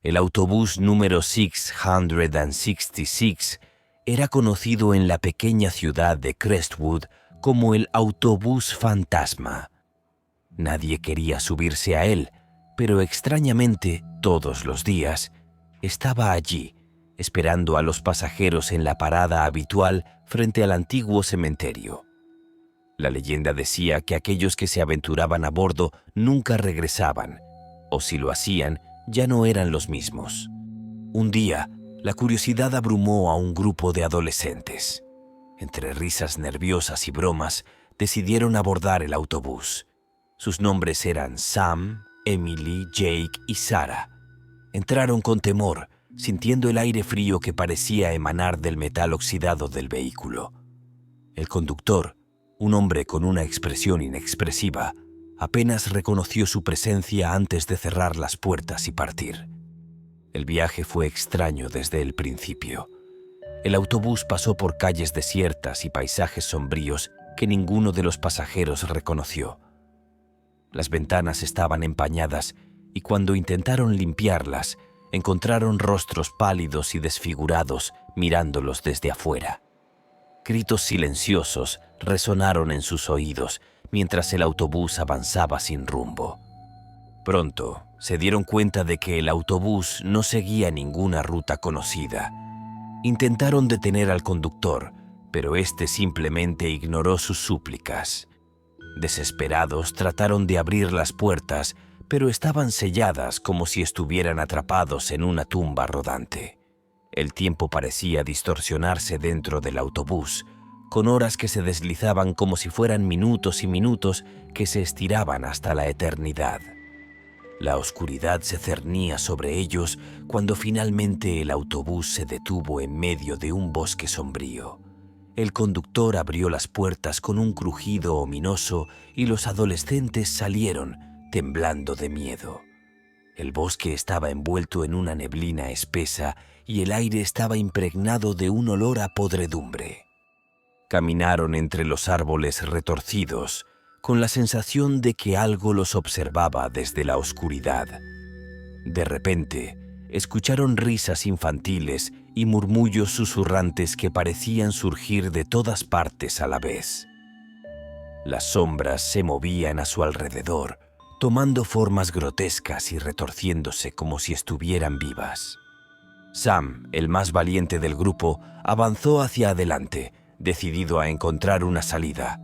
El autobús número 666 era conocido en la pequeña ciudad de Crestwood como el autobús fantasma. Nadie quería subirse a él, pero extrañamente, todos los días, estaba allí, esperando a los pasajeros en la parada habitual frente al antiguo cementerio. La leyenda decía que aquellos que se aventuraban a bordo nunca regresaban, o si lo hacían, ya no eran los mismos. Un día, la curiosidad abrumó a un grupo de adolescentes. Entre risas nerviosas y bromas, decidieron abordar el autobús. Sus nombres eran Sam, Emily, Jake y Sarah. Entraron con temor, sintiendo el aire frío que parecía emanar del metal oxidado del vehículo. El conductor, un hombre con una expresión inexpresiva, apenas reconoció su presencia antes de cerrar las puertas y partir. El viaje fue extraño desde el principio. El autobús pasó por calles desiertas y paisajes sombríos que ninguno de los pasajeros reconoció. Las ventanas estaban empañadas y cuando intentaron limpiarlas, encontraron rostros pálidos y desfigurados mirándolos desde afuera. Gritos silenciosos resonaron en sus oídos mientras el autobús avanzaba sin rumbo. Pronto se dieron cuenta de que el autobús no seguía ninguna ruta conocida. Intentaron detener al conductor, pero éste simplemente ignoró sus súplicas. Desesperados, trataron de abrir las puertas, pero estaban selladas como si estuvieran atrapados en una tumba rodante. El tiempo parecía distorsionarse dentro del autobús, con horas que se deslizaban como si fueran minutos y minutos que se estiraban hasta la eternidad. La oscuridad se cernía sobre ellos cuando finalmente el autobús se detuvo en medio de un bosque sombrío. El conductor abrió las puertas con un crujido ominoso y los adolescentes salieron, temblando de miedo. El bosque estaba envuelto en una neblina espesa y el aire estaba impregnado de un olor a podredumbre. Caminaron entre los árboles retorcidos, con la sensación de que algo los observaba desde la oscuridad. De repente, escucharon risas infantiles y murmullos susurrantes que parecían surgir de todas partes a la vez. Las sombras se movían a su alrededor, tomando formas grotescas y retorciéndose como si estuvieran vivas. Sam, el más valiente del grupo, avanzó hacia adelante, decidido a encontrar una salida.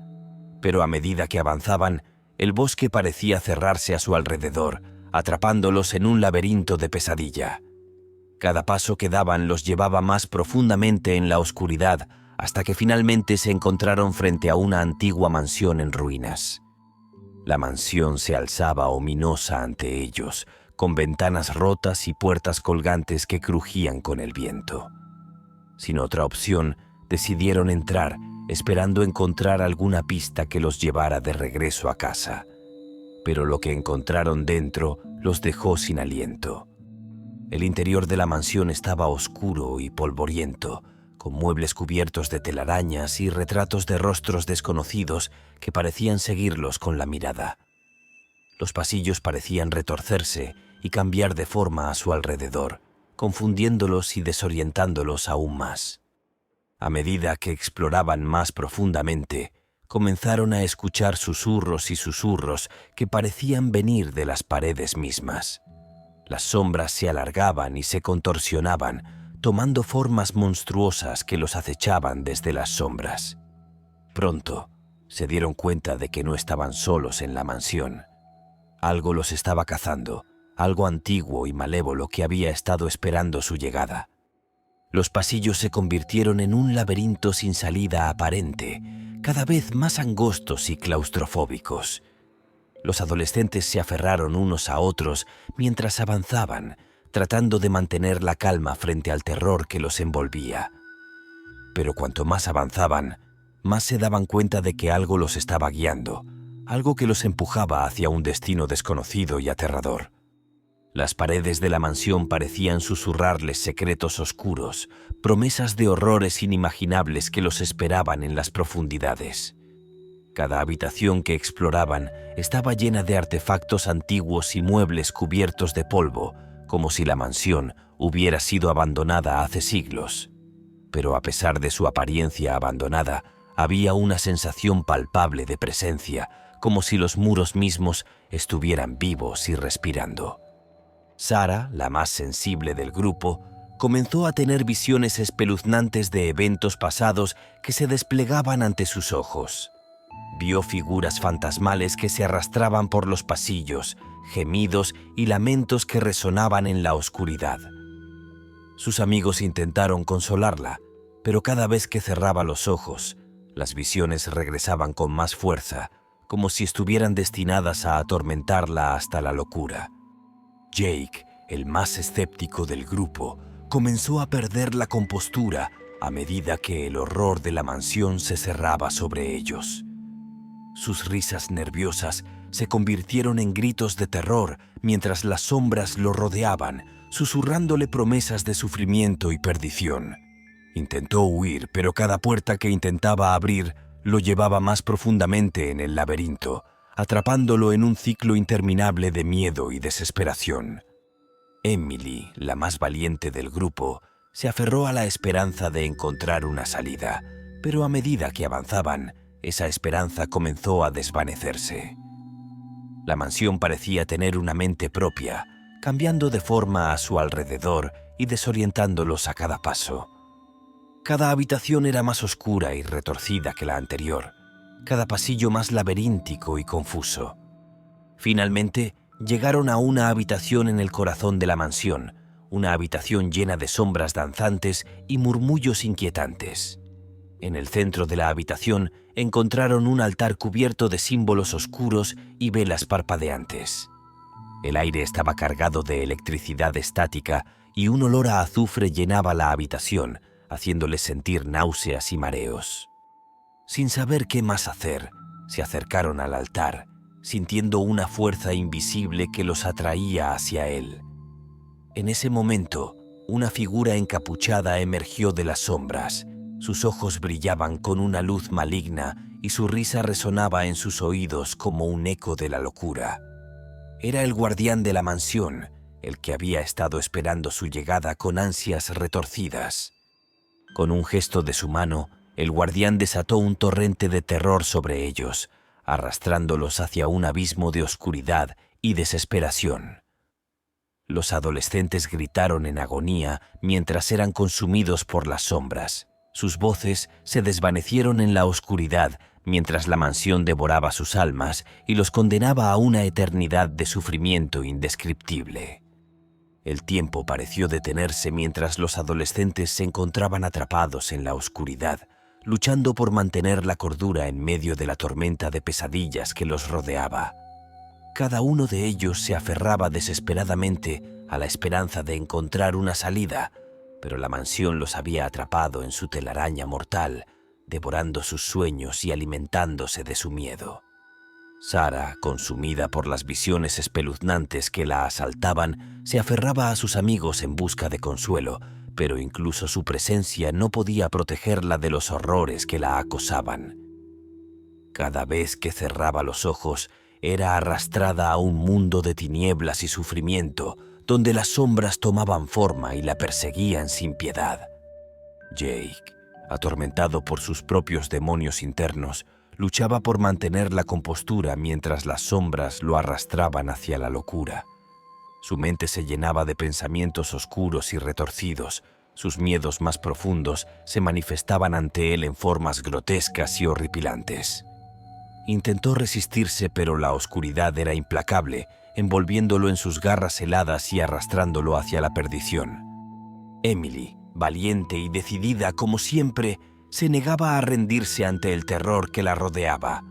Pero a medida que avanzaban, el bosque parecía cerrarse a su alrededor, atrapándolos en un laberinto de pesadilla. Cada paso que daban los llevaba más profundamente en la oscuridad, hasta que finalmente se encontraron frente a una antigua mansión en ruinas. La mansión se alzaba ominosa ante ellos, con ventanas rotas y puertas colgantes que crujían con el viento. Sin otra opción, decidieron entrar, esperando encontrar alguna pista que los llevara de regreso a casa. Pero lo que encontraron dentro los dejó sin aliento. El interior de la mansión estaba oscuro y polvoriento, con muebles cubiertos de telarañas y retratos de rostros desconocidos que parecían seguirlos con la mirada. Los pasillos parecían retorcerse y cambiar de forma a su alrededor, confundiéndolos y desorientándolos aún más. A medida que exploraban más profundamente, comenzaron a escuchar susurros y susurros que parecían venir de las paredes mismas. Las sombras se alargaban y se contorsionaban, tomando formas monstruosas que los acechaban desde las sombras. Pronto, se dieron cuenta de que no estaban solos en la mansión. Algo los estaba cazando, algo antiguo y malévolo que había estado esperando su llegada. Los pasillos se convirtieron en un laberinto sin salida aparente, cada vez más angostos y claustrofóbicos. Los adolescentes se aferraron unos a otros mientras avanzaban, tratando de mantener la calma frente al terror que los envolvía. Pero cuanto más avanzaban, más se daban cuenta de que algo los estaba guiando, algo que los empujaba hacia un destino desconocido y aterrador. Las paredes de la mansión parecían susurrarles secretos oscuros, promesas de horrores inimaginables que los esperaban en las profundidades. Cada habitación que exploraban estaba llena de artefactos antiguos y muebles cubiertos de polvo, como si la mansión hubiera sido abandonada hace siglos. Pero a pesar de su apariencia abandonada, había una sensación palpable de presencia, como si los muros mismos estuvieran vivos y respirando. Sarah, la más sensible del grupo, comenzó a tener visiones espeluznantes de eventos pasados que se desplegaban ante sus ojos. Vio figuras fantasmales que se arrastraban por los pasillos, gemidos y lamentos que resonaban en la oscuridad. Sus amigos intentaron consolarla, pero cada vez que cerraba los ojos, las visiones regresaban con más fuerza, como si estuvieran destinadas a atormentarla hasta la locura. Jake, el más escéptico del grupo, comenzó a perder la compostura a medida que el horror de la mansión se cerraba sobre ellos. Sus risas nerviosas se convirtieron en gritos de terror mientras las sombras lo rodeaban, susurrándole promesas de sufrimiento y perdición. Intentó huir, pero cada puerta que intentaba abrir lo llevaba más profundamente en el laberinto, atrapándolo en un ciclo interminable de miedo y desesperación. Emily, la más valiente del grupo, se aferró a la esperanza de encontrar una salida, pero a medida que avanzaban, esa esperanza comenzó a desvanecerse. La mansión parecía tener una mente propia, cambiando de forma a su alrededor y desorientándolos a cada paso. Cada habitación era más oscura y retorcida que la anterior, cada pasillo más laberíntico y confuso. Finalmente, llegaron a una habitación en el corazón de la mansión, una habitación llena de sombras danzantes y murmullos inquietantes. En el centro de la habitación encontraron un altar cubierto de símbolos oscuros y velas parpadeantes. El aire estaba cargado de electricidad estática y un olor a azufre llenaba la habitación, haciéndoles sentir náuseas y mareos. Sin saber qué más hacer, se acercaron al altar, sintiendo una fuerza invisible que los atraía hacia él. En ese momento, una figura encapuchada emergió de las sombras. Sus ojos brillaban con una luz maligna y su risa resonaba en sus oídos como un eco de la locura. Era el guardián de la mansión, el que había estado esperando su llegada con ansias retorcidas. Con un gesto de su mano, el guardián desató un torrente de terror sobre ellos, arrastrándolos hacia un abismo de oscuridad y desesperación. Los adolescentes gritaron en agonía mientras eran consumidos por las sombras. Sus voces se desvanecieron en la oscuridad mientras la mansión devoraba sus almas y los condenaba a una eternidad de sufrimiento indescriptible. El tiempo pareció detenerse mientras los adolescentes se encontraban atrapados en la oscuridad, luchando por mantener la cordura en medio de la tormenta de pesadillas que los rodeaba. Cada uno de ellos se aferraba desesperadamente a la esperanza de encontrar una salida, pero la mansión los había atrapado en su telaraña mortal, devorando sus sueños y alimentándose de su miedo. Sarah, consumida por las visiones espeluznantes que la asaltaban, se aferraba a sus amigos en busca de consuelo, pero incluso su presencia no podía protegerla de los horrores que la acosaban. Cada vez que cerraba los ojos, era arrastrada a un mundo de tinieblas y sufrimiento, donde las sombras tomaban forma y la perseguían sin piedad. Jake, atormentado por sus propios demonios internos, luchaba por mantener la compostura mientras las sombras lo arrastraban hacia la locura. Su mente se llenaba de pensamientos oscuros y retorcidos. Sus miedos más profundos se manifestaban ante él en formas grotescas y horripilantes. Intentó resistirse, pero la oscuridad era implacable, envolviéndolo en sus garras heladas y arrastrándolo hacia la perdición. Emily, valiente y decidida como siempre, se negaba a rendirse ante el terror que la rodeaba.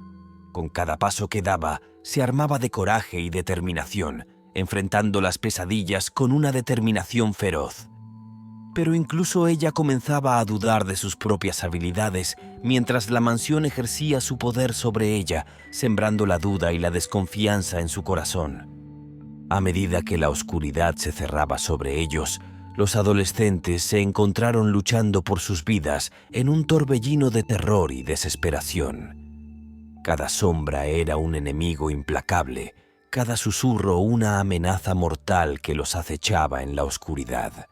Con cada paso que daba, se armaba de coraje y determinación, enfrentando las pesadillas con una determinación feroz. Pero incluso ella comenzaba a dudar de sus propias habilidades, mientras la mansión ejercía su poder sobre ella, sembrando la duda y la desconfianza en su corazón. A medida que la oscuridad se cerraba sobre ellos, los adolescentes se encontraron luchando por sus vidas en un torbellino de terror y desesperación. Cada sombra era un enemigo implacable, cada susurro una amenaza mortal que los acechaba en la oscuridad.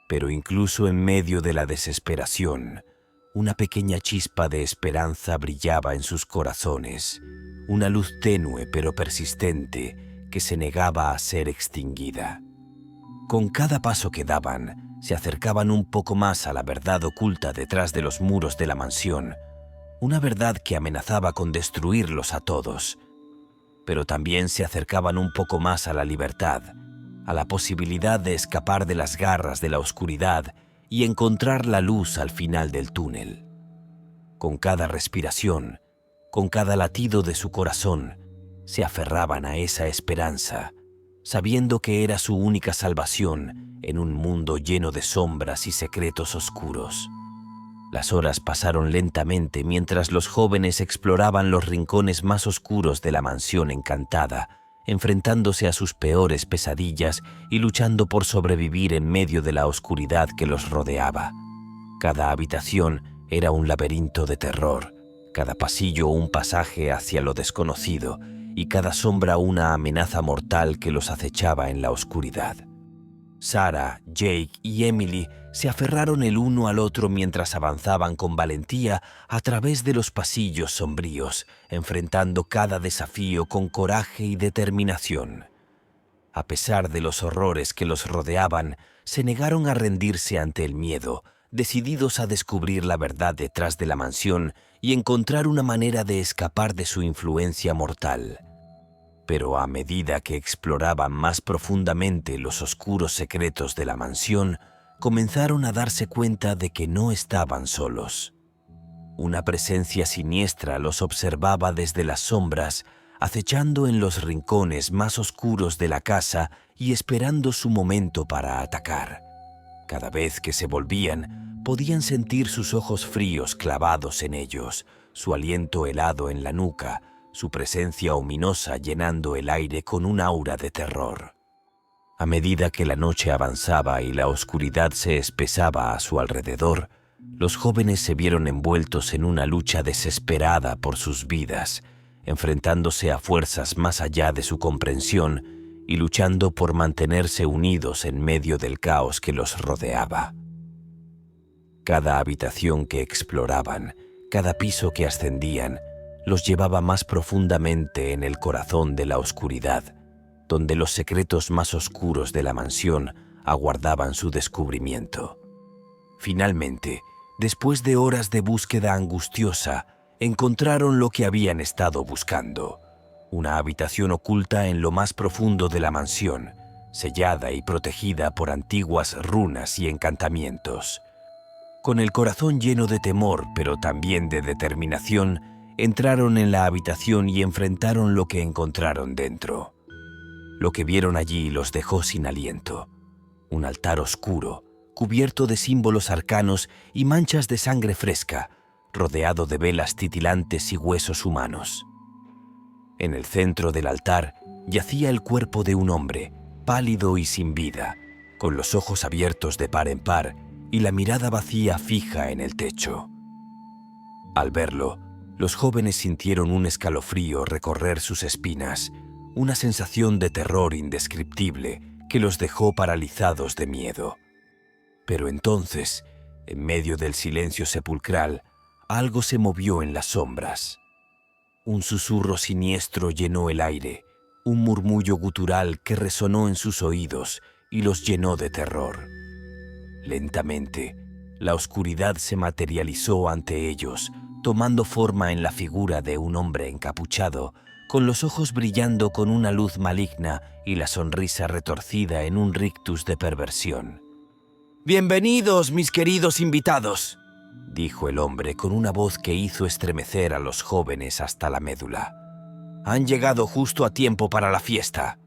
Pero incluso en medio de la desesperación, una pequeña chispa de esperanza brillaba en sus corazones, una luz tenue pero persistente que se negaba a ser extinguida. Con cada paso que daban, se acercaban un poco más a la verdad oculta detrás de los muros de la mansión, una verdad que amenazaba con destruirlos a todos. Pero también se acercaban un poco más a la libertad, a la posibilidad de escapar de las garras de la oscuridad y encontrar la luz al final del túnel. Con cada respiración, con cada latido de su corazón, se aferraban a esa esperanza, sabiendo que era su única salvación en un mundo lleno de sombras y secretos oscuros. Las horas pasaron lentamente mientras los jóvenes exploraban los rincones más oscuros de la mansión encantada, enfrentándose a sus peores pesadillas y luchando por sobrevivir en medio de la oscuridad que los rodeaba. Cada habitación era un laberinto de terror, cada pasillo un pasaje hacia lo desconocido y cada sombra una amenaza mortal que los acechaba en la oscuridad. Sarah, Jake y Emily se aferraron el uno al otro mientras avanzaban con valentía a través de los pasillos sombríos, enfrentando cada desafío con coraje y determinación. A pesar de los horrores que los rodeaban, se negaron a rendirse ante el miedo, decididos a descubrir la verdad detrás de la mansión y encontrar una manera de escapar de su influencia mortal. Pero a medida que exploraban más profundamente los oscuros secretos de la mansión, comenzaron a darse cuenta de que no estaban solos. Una presencia siniestra los observaba desde las sombras, acechando en los rincones más oscuros de la casa y esperando su momento para atacar. Cada vez que se volvían, podían sentir sus ojos fríos clavados en ellos, su aliento helado en la nuca, su presencia ominosa llenando el aire con un aura de terror. A medida que la noche avanzaba y la oscuridad se espesaba a su alrededor, los jóvenes se vieron envueltos en una lucha desesperada por sus vidas, enfrentándose a fuerzas más allá de su comprensión y luchando por mantenerse unidos en medio del caos que los rodeaba. Cada habitación que exploraban, cada piso que ascendían, los llevaba más profundamente en el corazón de la oscuridad, donde los secretos más oscuros de la mansión aguardaban su descubrimiento. Finalmente, después de horas de búsqueda angustiosa, encontraron lo que habían estado buscando: una habitación oculta en lo más profundo de la mansión, sellada y protegida por antiguas runas y encantamientos. Con el corazón lleno de temor, pero también de determinación, entraron en la habitación y enfrentaron lo que encontraron dentro. Lo que vieron allí los dejó sin aliento. Un altar oscuro, cubierto de símbolos arcanos y manchas de sangre fresca, rodeado de velas titilantes y huesos humanos. En el centro del altar yacía el cuerpo de un hombre, pálido y sin vida, con los ojos abiertos de par en par y la mirada vacía fija en el techo. Al verlo, los jóvenes sintieron un escalofrío recorrer sus espinas, una sensación de terror indescriptible que los dejó paralizados de miedo. Pero entonces, en medio del silencio sepulcral, algo se movió en las sombras. Un susurro siniestro llenó el aire, un murmullo gutural que resonó en sus oídos y los llenó de terror. Lentamente, la oscuridad se materializó ante ellos, tomando forma en la figura de un hombre encapuchado, con los ojos brillando con una luz maligna y la sonrisa retorcida en un rictus de perversión. «Bienvenidos, mis queridos invitados», dijo el hombre con una voz que hizo estremecer a los jóvenes hasta la médula. «Han llegado justo a tiempo para la fiesta».